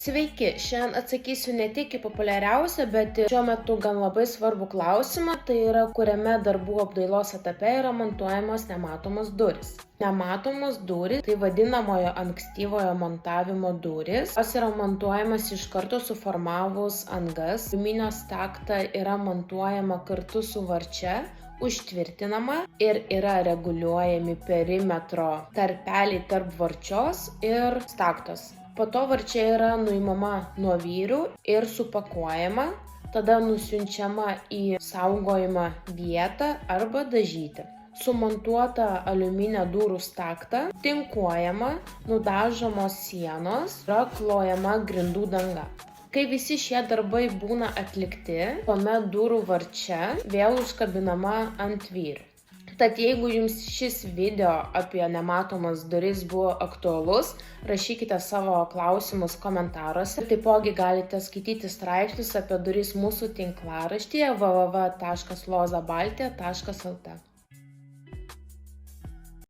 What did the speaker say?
Sveiki, šiandien atsakysiu ne tik į populiariausią, bet ir šiuo metu gan labai svarbų klausimą, tai yra, kuriame darbų apdailos etape yra montuojamos nematomos durys. Nematomos durys, tai vadinamojo ankstyvojo montavimo durys, jos yra montuojamas iš karto suformavus angas. Aliuminio stakta yra montuojama kartu su varčia, užtvirtinama ir yra reguliuojami perimetro tarpeliai tarp varčios ir staktos. Po to varčia yra nuimama nuo vyrių ir supakuojama, tada nusiunčiama į saugojimą vietą arba dažyti. Sumontuota aliuminio durų stakta, tinkuojama, nudažomos sienos, yra klojama grindų danga. Kai visi šie darbai būna atlikti, tuomet durų varčia vėl užkabinama ant vyrių. Tad jeigu jums šis video apie nematomas duris buvo aktualus, rašykite savo klausimus komentaruose. Taipogi galite skaityti straipsnius apie duris mūsų tinklaraštyje www.lozabaltija.lt.